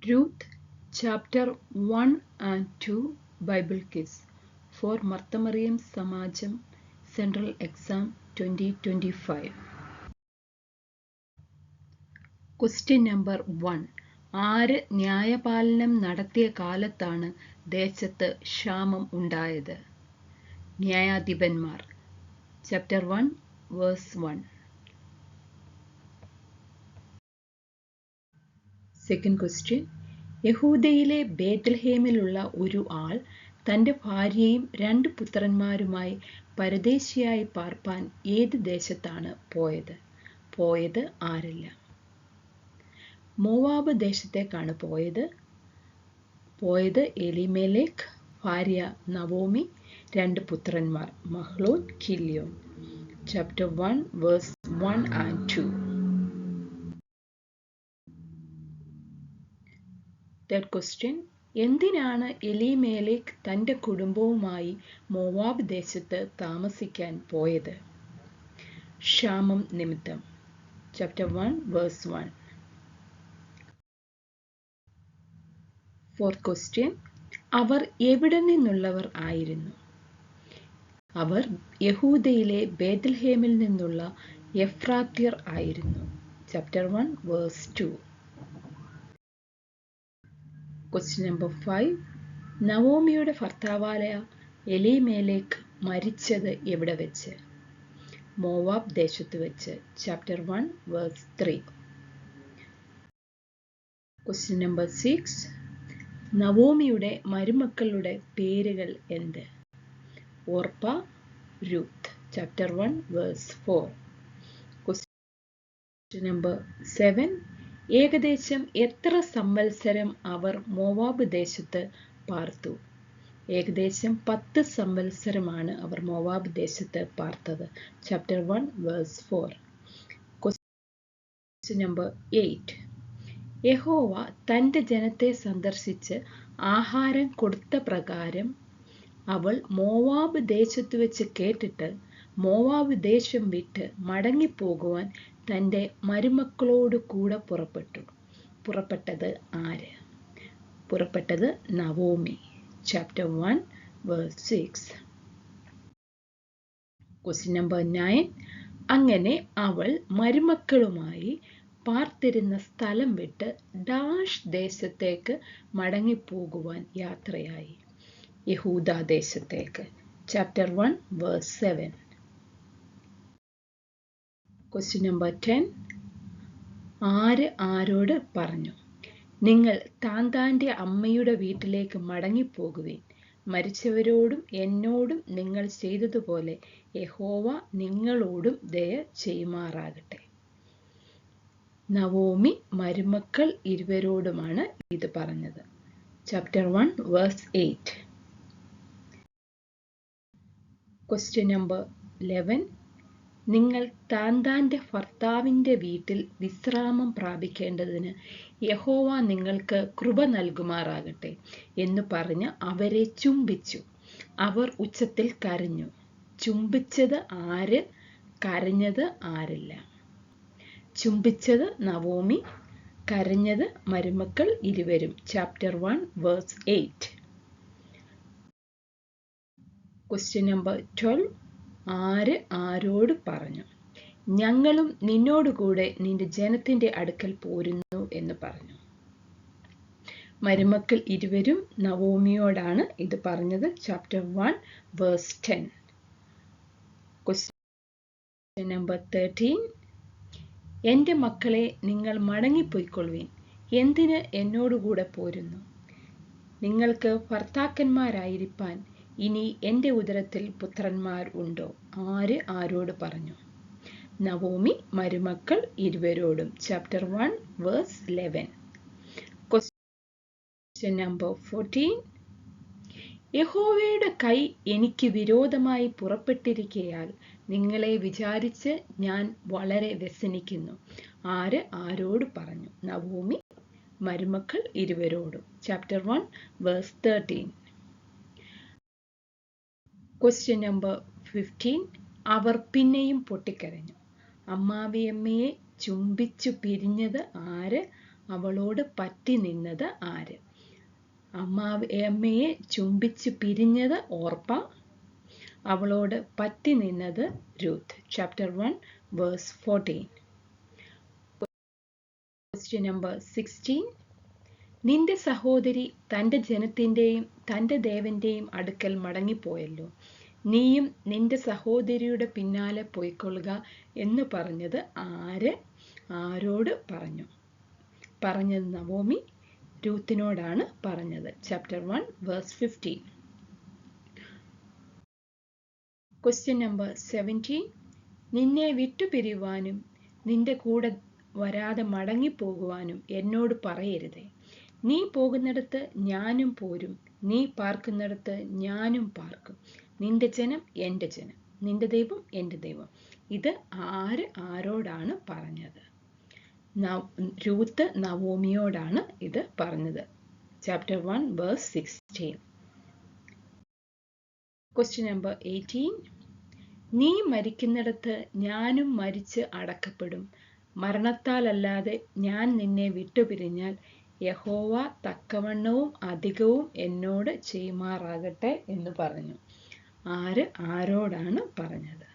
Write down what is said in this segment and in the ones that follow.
Ruth, Chapter 1 and 2 Bible Quiz for Marthamariam Samajam Central Exam 2025. Question number 1. ആര് ന്യായപാലനം നടത്തിയ കാലത്താണ് ദേശത്ത് ക്ഷാമം ഉണ്ടായത്? ന്യായാധിപന്മാർ. Chapter 1 verse 1. Second question. യഹൂദയിലെ ബേത്ലഹേമിലുള്ള ഒരു ആൾ തൻ്റെ ഭാര്യയും 2 പുത്രന്മാരുമായി പരദേശിയായി പാർപ്പാൻ ഏത് ദേശത്താണ് പോയത്? പോയത് ആരെല്ലാം? മോവാബ് ദേശത്തേക്കാണ് പോയത് എലിമേലേക്ക്, ഭാര്യ നവോമി, 2 പുത്രന്മാർ Mahlon, Chilion. Chapter 1 verse 1 and 2. Third question. എന്തിനാണ് എലിമേലേക്ക് തൻ്റെ കുടുംബവുമായി മോവാബ് ദേശത്ത് താമസിക്കാൻ പോയത്? ക്ഷാമം നിമിത്തം. Chapter 1 verse 1. Fourth question. അവർ എവിടെ നിന്നുള്ളവർ ആയിരുന്നു? അവർ യഹൂദയിലെ ബേത്ലഹേമിൽ നിന്നുള്ള എഫ്രാത്യർ ആയിരുന്നു. Chapter 1 verse 2. Question number 5. നവോമിയുടെ ഭർത്താവായ എലിമേലേക്ക് മരിച്ചത് എവിടെ വെച്ച്? മോവാബ് ദേശത്ത് വെച്ച്. Chapter 1 verse 3. Question number 6. നവോമിയുടെ മരുമക്കളുടെ പേരുകൾ എന്ത്? ഓർപ്പ, Ruth. Chapter 1 verse 4. Question number 7. ഏകദേശം എത്ര സംവത്സരം അവർ മോവാബ് ദേശത്ത് പാർത്തു? ഏകദേശം 10 സംവത്സരമാണ് അവർ മോവാബ് ദേശത്ത് പാർത്തത്. Chapter 1 verse 4. Question number 8. യഹോവ തൻ്റെ ജനത്തെ സന്ദർശിച്ച് ആഹാരം കൊടുത്ത പ്രകാരം അവൾ മോവാബ് ദേശത്ത് വെച്ച് കേട്ടിട്ട് മോവാബ് ദേശം വിട്ട് മടങ്ങിപ്പോകുവാൻ തൻ്റെ മരുമക്കളോട് കൂടെ പുറപ്പെട്ടത് ആര്? പുറപ്പെട്ടത് Naomi. Chapter 1 verse 6. Question number 9. അങ്ങനെ അവൾ മരുമക്കളുമായി പാർത്തിരുന്ന സ്ഥലം വിട്ട് ഡാഷ് ദേശത്തേക്ക് മടങ്ങിപ്പോകുവാൻ യാത്രയായി. യഹൂദ ദേശത്തേക്ക്. Chapter 1 verse 7. Question number 10. ആര് ആരോട് പറഞ്ഞു? നിങ്ങൾ താന്താൻ്റെ അമ്മയുടെ വീട്ടിലേക്ക് മടങ്ങിപ്പോകുവിൻ. മരിച്ചവരോടും എന്നോടും നിങ്ങൾ ചെയ്തതുപോലെ യഹോവ നിങ്ങളോടും ദയ ചെയ്യുമാറാകട്ടെ. നവോമി മരുമക്കൾ ഇരുവരോടുമാണ് ഇത് പറഞ്ഞത്. Chapter 1 verse 8. Question number 11. നിങ്ങൾ താന്താൻ്റെ ഭർത്താവിൻ്റെ വീട്ടിൽ വിശ്രാമം പ്രാപിക്കേണ്ടതിന് യഹോവ നിങ്ങൾക്ക് കൃപ നൽകുമാറാകട്ടെ എന്ന് പറഞ്ഞ് അവരെ ചുംബിച്ചു. അവർ ഉച്ചത്തിൽ കരഞ്ഞു. ചുംബിച്ചത് ആര്? കരഞ്ഞത് ആരല്ല? ചുംബിച്ചത് നവോമി, കരഞ്ഞത് മരുമക്കൾ ഇരുവരും. Chapter 1 verse 8. Question number 12. ആര് ആരോട് പറഞ്ഞു? ഞങ്ങളും നിന്നോടുകൂടെ നിന്റെ ജനത്തിൻ്റെ അടുക്കൽ പോരുന്നു എന്ന് പറഞ്ഞു. മരുമക്കൾ ഇരുവരും നവോമിയോടാണ് ഇത് പറഞ്ഞത്. Chapter 1 verse 10. Question number 13. എൻ്റെ മക്കളെ, നിങ്ങൾ മടങ്ങിപ്പോയിക്കൊള്ളുവിൻ. എന്തിന് എന്നോടുകൂടെ പോരുന്നു? നിങ്ങൾക്ക് ഭർത്താക്കന്മാരായിരിക്കാൻ ഇനി എൻ്റെ ഉദരത്തിൽ പുത്രന്മാർ ഉണ്ടോ? ആര് ആരോട് പറഞ്ഞു? നവോമി മരുമക്കൾ ഇരുവരോടും. Chapter 1 verse 11. Question number 14. യഹോവയുടെ കൈ എനിക്ക് വിരോധമായി പുറപ്പെട്ടിരിക്കയാൽ നിങ്ങളെ വിചാരിച്ച് ഞാൻ വളരെ വ്യസനിക്കുന്നു. ആര് ആരോട് പറഞ്ഞു? നവോമി മരുമക്കൾ ഇരുവരോടും. Chapter 1 verse 13. Question number 15. അവർ പിന്നെയും പൊട്ടിക്കരഞ്ഞു. അമ്മാവിയമ്മയെ ചുംബിച്ചു പിരിഞ്ഞത് ആര്? അവളോട് പറ്റി നിന്നത് ആര്? അമ്മയെ ചുംബിച്ച് പിരിഞ്ഞത് ഓർപ്പ, അവളോട് പറ്റി നിന്നത് Ruth. Chapter 1 verse 14. Question number 16. നിന്റെ സഹോദരി തന്റെ ജനത്തിന്റെയും തന്റെ ദേവന്റെയും അടുക്കൽ മടങ്ങിപ്പോയല്ലോ, നീയും നിന്റെ സഹോദരിയുടെ പിന്നാലെ പോയിക്കൊള്ളുക എന്ന് പറഞ്ഞത് ആര്? ആരോട് പറഞ്ഞു? പറഞ്ഞത് നവോമി രൂത്തിനോടാണ് പറഞ്ഞത്. Chapter 1 verse 15. Question number 17. നിന്നെ വിട്ടുപിരിയുവാനും നിന്റെ കൂടെ വരാതെ മടങ്ങിപ്പോകുവാനും എന്നോട് പറയരുതേ. നീ പോകുന്നിടത്ത് ഞാനും പോരും, നീ പാർക്കുന്നിടത്ത് ഞാനും പാർക്കും. നിന്റെ ജനം എൻ്റെ ജനം, നിന്റെ ദൈവം എൻ്റെ ദൈവം. ഇത് ആരോടാണ് പറഞ്ഞത്? രൂത്ത് നവോമിയോടാണ് ഇത് പറഞ്ഞത്. Chapter 1 verse 16. Question number 18. നീ മരിക്കുന്നിടത്ത് ഞാനും മരിച്ച് അടക്കപ്പെടും, മരണത്താലല്ലാതെ ഞാൻ നിന്നെ വിട്ടുപിരിഞ്ഞാൽ യഹോവ തക്കവണ്ണവും അധികവും എന്നോട് ചെയ്യുമാറാകട്ടെ എന്ന് പറഞ്ഞു. ആരോടാണ് പറഞ്ഞത്?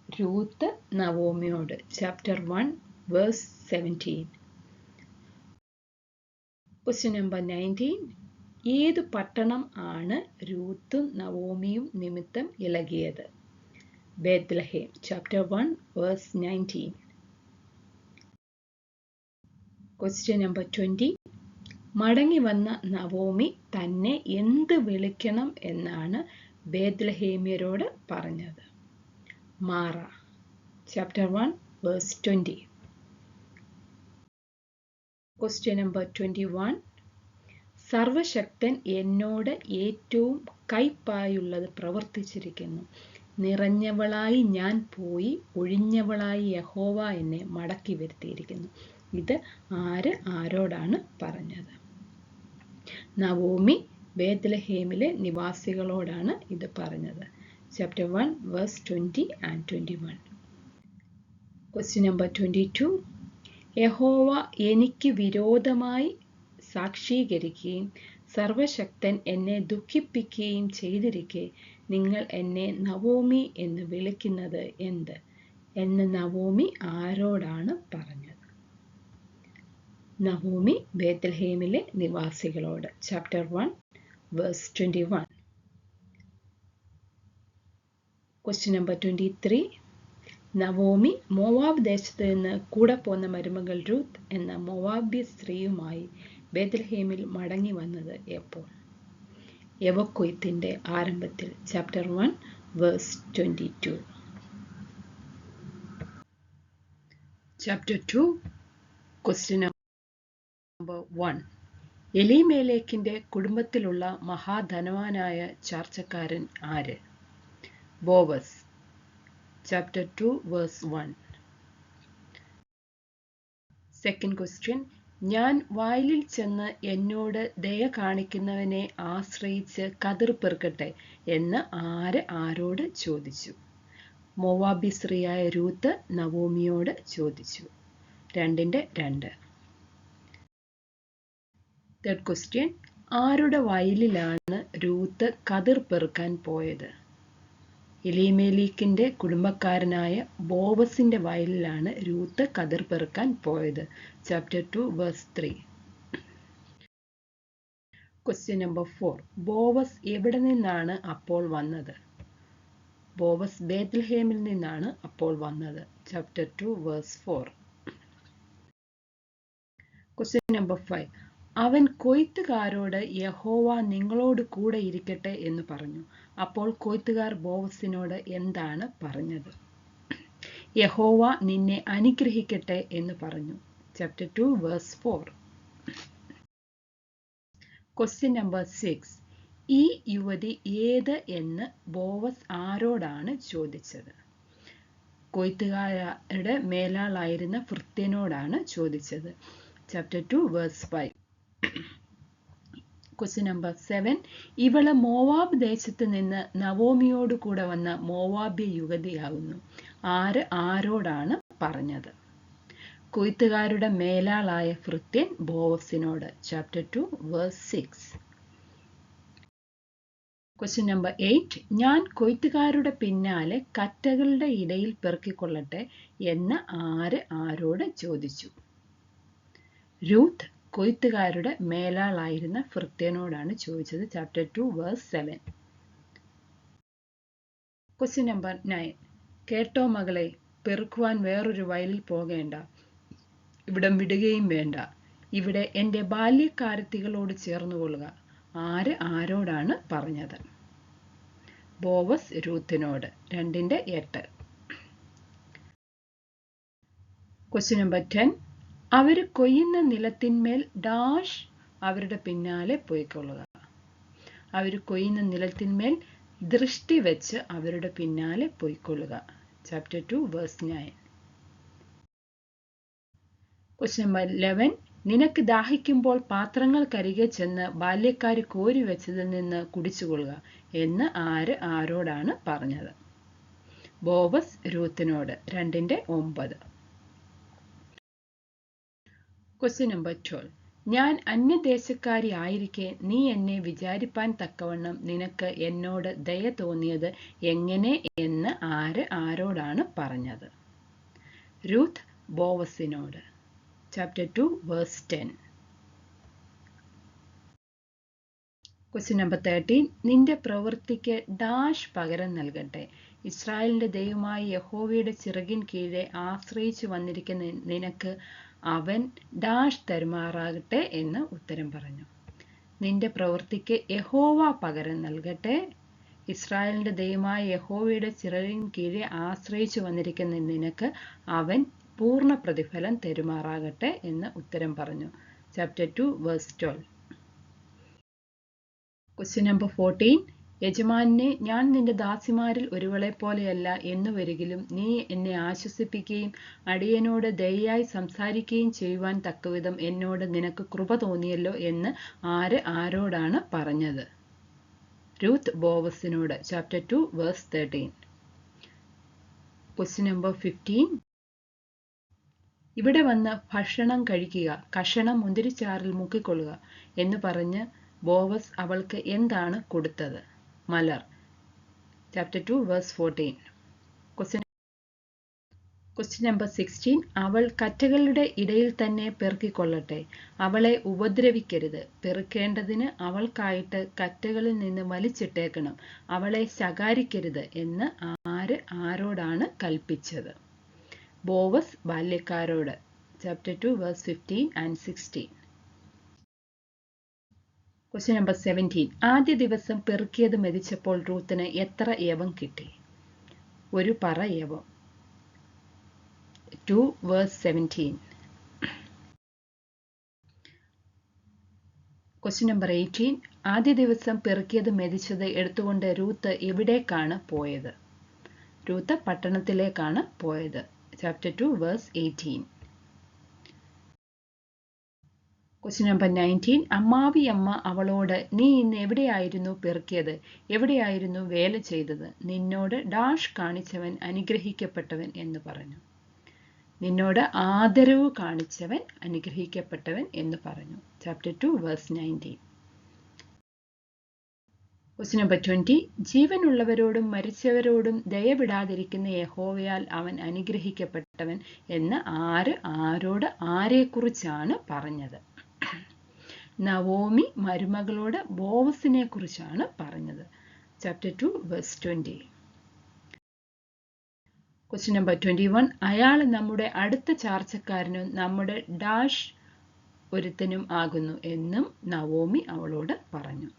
രൂത്ത് നവോമിയോട്. Chapter 1 verse 17. Question number 19. ഏതു പട്ടണം ആണ് രൂത്തും നവോമിയും നിമിത്തം ഇളകിയത്? Bethlehem. Chapter 1 verse 19. Question number 20. മടങ്ങി വന്ന നവോമി തന്നെ എന്ത് വിളിക്കണം എന്നാണ് ബേത്ലഹേമ്യരോട് പറഞ്ഞത്? Mara. Chapter 1 verse 20. Question number 21. സർവശക്തൻ എന്നോട് ഏറ്റവും കൈപ്പായുള്ളത് പ്രവർത്തിച്ചിരിക്കുന്നു, നിറഞ്ഞവളായി ഞാൻ പോയി ഒഴിഞ്ഞവളായി യഹോവ എന്നെ മടക്കി വരുത്തിയിരിക്കുന്നു. ഇത് ആരോടാണ് പറഞ്ഞത്? നവോമി ബേത്ലഹേമിലെ നിവാസികളോടാണ് ഇത് പറഞ്ഞത്. Chapter 1 verse 20 and 21. Question number 22. യഹോവ എനിക്ക് വിരോധമായി സാക്ഷീകരിക്കുകയും സർവശക്തൻ എന്നെ ദുഃഖിപ്പിക്കുകയും ചെയ്തിരിക്കെ നിങ്ങൾ എന്നെ നവോമി എന്ന് വിളിക്കുന്നത് എന്ത് എന്ന് നവോമി ആരോടാണ് പറഞ്ഞത്? നവോമി ബേത്ലഹേമിലെ നിവാസികളോട്. Chapter 1 verse 21. Question number 23. Naomi Moab ദേശത്ത് നിന്ന് കൂടെ പോന്ന മരുമകൾ രൂത്ത് എന്ന മോവാബ്യ സ്ത്രീയുമായി ബേത്ലഹേമിൽ മടങ്ങി വന്നത് എപ്പോൾ? യവക്കൊയ്ത്തിന്റെ ആരംഭത്തിൽ. Chapter 1 verse 22. Chapter 2 question number 1. എലീമേലെക്കിന്റെ കുടുംബത്തിലുള്ള മഹാധനവാനായ ചാർച്ചക്കാരൻ ആര്? Boaz. Chapter 2 verse 1. Second question. ഞാൻ വയലിൽ ചെന്ന് എന്നോട് ദയ കാണിക്കുന്നവനെ ആശ്രയിച്ച് കതിർ പെറുക്കട്ടെ എന്ന് ആരോട് ചോദിച്ചു? മോവാബി സ്ത്രീയായ രൂത്ത് നവോമിയോട് ചോദിച്ചു. 2:2. Third question. ആരുടെ വയലിലാണ് രൂത്ത് കതിർ പെറുക്കാൻ പോയത്? എലീമേലെക്കിന്റെ കുടുംബക്കാരനായ ബോവസിന്റെ വയലിലാണ് രൂത്ത് കതിർ പെറുക്കാൻ പോയത്. Chapter 2 verse 3. Question number 4. Boaz എവിടെ നിന്നാണ് അപ്പോൾ വന്നത്? ബോവസ് ബേത്ലഹേമിൽ നിന്നാണ് അപ്പോൾ വന്നത്. Chapter 2 verse 4. Question number 5. അവൻ കൊയ്ത്തുകാരോട് യഹോവ നിങ്ങളോട് കൂടെ ഇരിക്കട്ടെ എന്ന് പറഞ്ഞു. അപ്പോൾ കൊയ്ത്തുകാർ ബോവസിനോട് എന്താണ് പറഞ്ഞത്? യഹോവ നിന്നെ അനുഗ്രഹിക്കട്ടെ എന്ന് പറഞ്ഞു. Chapter 2 verse 4. Question number 6. ഈ യുവതി ഏത് എന്ന് ബോവസ് ആരോടാണ് ചോദിച്ചത്? കൊയ്ത്തുകാരുടെ മേലാളായിരുന്ന ഭൃത്യനോടാണ് ചോദിച്ചത്. Chapter 2 verse 5. Question number 7. ഇവള് മോവാബ് ദേശത്ത് നിന്ന് നവോമിയോട് കൂടെ വന്ന മോവാബ്യ യുവതിയാകുന്നു. ആരോടാണ് പറഞ്ഞത്? കൊയ്ത്തുകാരുടെ മേലാളായ ഭൃത്യൻ ബോവസിനോട്. Chapter 2 verse 6. Question number 8. ഞാൻ കൊയ്ത്തുകാരുടെ പിന്നാലെ കറ്റകളുടെ ഇടയിൽ പെറുക്കിക്കൊള്ളട്ടെ എന്ന് ആരോട് ചോദിച്ചു? രൂത്ത് കൊയ്ത്തുകാരുടെ മേലാളായിരുന്ന ഭൃത്യനോടാണ് ചോദിച്ചത്. Chapter 2 verse 7. Question number 9. കേട്ടോ മകളെ, പെറുക്കുവാൻ വേറൊരു വയലിൽ പോകേണ്ട, ഇവിടം വിടുകയും വേണ്ട. ഇവിടെ എൻ്റെ ബാല്യക്കാരത്തികളോട് ചേർന്നുകൊള്ളുക. ആരോടാണ് പറഞ്ഞത്? ബോവസ് രൂത്തിനോട്. 2:8. Question number 10. അവർ കൊയ്യുന്ന നിലത്തിന്മേൽ ഡാഷ് അവരുടെ പിന്നാലെ പോയിക്കൊള്ളുക. അവർ കൊയ്യുന്ന നിലത്തിന്മേൽ ദൃഷ്ടി വെച്ച് അവരുടെ പിന്നാലെ പോയിക്കൊള്ളുക. Chapter 2 verse 9. Question number 11. നിനക്ക് ദാഹിക്കുമ്പോൾ പാത്രങ്ങൾക്കരികെ ചെന്ന് ബാല്യക്കാർ കോരി വെച്ചതിൽ നിന്ന് കുടിച്ചുകൊള്ളുക എന്ന് ആരോടാണ് പറഞ്ഞത്? ബോവസ് രൂത്തിനോട്. 2:9. Question number 12. ഞാൻ അന്യദേശക്കാരി ആയിരിക്കെ നീ എന്നെ വിചാരിപ്പാൻ തക്കവണ്ണം നിനക്ക് എന്നോട് ദയ തോന്നിയത് എങ്ങനെ എന്ന് ആരോടാണ് പറഞ്ഞത്? രൂത്ത് ബോവസിനോട്. Chapter 2 verse 10. Question number 13. നിന്റെ പ്രവൃത്തിക്ക് ഡാഷ് പകരം നൽകട്ടെ. ഇസ്രായേലിന്റെ ദൈവമായ യഹോവയുടെ ചിറകിൻ കീഴെ ആശ്രയിച്ചു വന്നിരിക്കുന്ന നിനക്ക് അവൻ ഡാഷ് തരുമാറാകട്ടെ എന്ന് ഉത്തരം പറഞ്ഞു. നിന്റെ പ്രവൃത്തിക്ക് യഹോവ പകരം നൽകട്ടെ. ഇസ്രായേലിന്റെ ദൈവമായ യഹോവയുടെ ചിറകിൻ കീഴെ ആശ്രയിച്ചു വന്നിരിക്കുന്ന നിനക്ക് അവൻ പൂർണ്ണ പ്രതിഫലം തരുമാറാകട്ടെ എന്ന് ഉത്തരം പറഞ്ഞു. Chapter 2 verse 12. Question number 14. യജമാനെ, ഞാൻ നിന്റെ ദാസിമാരിൽ ഒരുവളെ പോലെയല്ല എന്നു വരികിലും നീ എന്നെ ആശ്വസിപ്പിക്കുകയും അടിയനോട് ദയയായി സംസാരിക്കുകയും ചെയ്യുവാൻ തക്കവിധം എന്നോട് നിനക്ക് കൃപ തോന്നിയല്ലോ എന്ന് ആരോടാണ് പറഞ്ഞത്? രൂത്ത് ബോവസിനോട്. Chapter 2 verse 13. Question number 15. ഇവിടെ വന്ന് ഭക്ഷണം കഴിക്കുക, കഷണം മുന്തിരിച്ചാറിൽ മുക്കിക്കൊള്ളുക എന്ന് പറഞ്ഞ് ബോവസ് അവൾക്ക് എന്താണ് കൊടുത്തത്? മലർ. Chapter 2 verse 14. Question number 16. അവൾ കറ്റകളുടെ ഇടയിൽ തന്നെ പെറുക്കിക്കൊള്ളട്ടെ, അവളെ ഉപദ്രവിക്കരുത്. പെറുക്കേണ്ടതിന് അവൾക്കായിട്ട് കറ്റകളിൽ നിന്ന് വലിച്ചിട്ടേക്കണം, അവളെ ശകാരിക്കരുത് എന്ന് ആരോടാണ് കൽപ്പിച്ചത്? ബോവസ് ബാല്യക്കാരോട്. Chapter 2 verse 15 and 16. Question number 17. ആദ്യ ദിവസം പെറുക്കിയത് മെതിച്ചപ്പോൾ റൂത്തിന് എത്ര യവം കിട്ടി? ഒരു പറ യവം. 2 വേഴ്സ് 17. Question number 18. ആദ്യ ദിവസം പെറുക്കിയത് മെതിച്ചത് എടുത്തുകൊണ്ട് രൂത്ത് എവിടേക്കാണ് പോയത്? രൂത്ത് പട്ടണത്തിലേക്കാണ് പോയത്. Chapter 2 verse 18. Question number 19. അമ്മാവിയമ്മ അവളോട്, നീ ഇന്ന് എവിടെയായിരുന്നു പെറുക്കിയത്, എവിടെയായിരുന്നു വേല ചെയ്തത്? നിന്നോട് ഡാഷ് കാണിച്ചവൻ അനുഗ്രഹിക്കപ്പെട്ടവൻ എന്ന് പറഞ്ഞു. നിന്നോട് ആദരവ് കാണിച്ചവൻ അനുഗ്രഹിക്കപ്പെട്ടവൻ എന്ന് പറഞ്ഞു. Chapter 2 verse 19. Question number 20. ജീവനുള്ളവരോടും മരിച്ചവരോടും ദയവിടാതിരിക്കുന്ന യഹോവയാൽ അവൻ അനുഗ്രഹിക്കപ്പെട്ടവൻ എന്ന് ആരോട് ആരെക്കുറിച്ചാണ് പറഞ്ഞത്? നവോമി മരുമകളോട് ബോവസിനെ കുറിച്ചാണ് പറഞ്ഞത്. Chapter 2 verse 20. Question number 21. അയാൾ നമ്മുടെ അടുത്ത ചാർച്ചക്കാരനും നമ്മുടെ ഡാഷ് ഒരുത്തനും ആകുന്നു എന്നും നവോമി അവളോട് പറഞ്ഞു.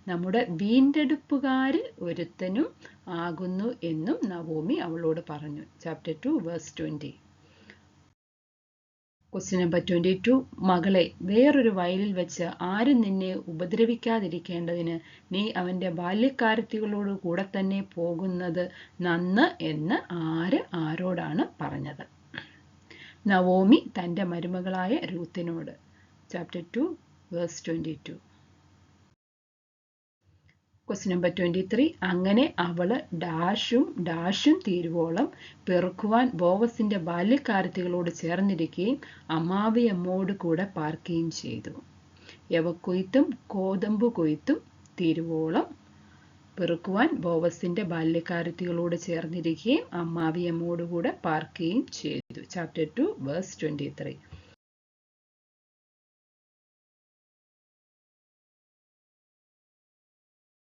നമ്മുടെ വീണ്ടെടുപ്പുകാരിൽ ഒരുത്തനും ആകുന്നു എന്നും നവോമി അവളോട് പറഞ്ഞു. Chapter 2 verse 20. Question number 22. മകളെ, വേറൊരു വയലിൽ വെച്ച് ആരും നിന്നെ ഉപദ്രവിക്കാതിരിക്കേണ്ടതിന് നീ അവന്റെ ബാല്യക്കാരത്തികളോട് കൂടെ തന്നെ പോകുന്നത് നന്ന് എന്ന് ആരോടാണ് പറഞ്ഞത്? നവോമി തന്റെ മരുമകളായ രൂത്തിനോട്. Chapter 2 verse 22. Question number 23. അങ്ങനെ അവള് ഡാഷും തീരുവോളം പെറുക്കുവാൻ ബോവസിന്റെ ബാല്യക്കാരത്തികളോട് ചേർന്നിരിക്കുകയും അമ്മാവിയമ്മോട് കൂടെ പാർക്കുകയും ചെയ്തു. യവക്കൊയ്ത്തും കോതമ്പു കൊയ്ത്തും തീരുവോളം പെറുക്കുവാൻ ബോവസിന്റെ ബാല്യക്കാരത്തികളോട് ചേർന്നിരിക്കുകയും അമ്മാവിയമ്മോട് കൂടെ പാർക്കുകയും ചെയ്തു. Chapter 2 verse 23.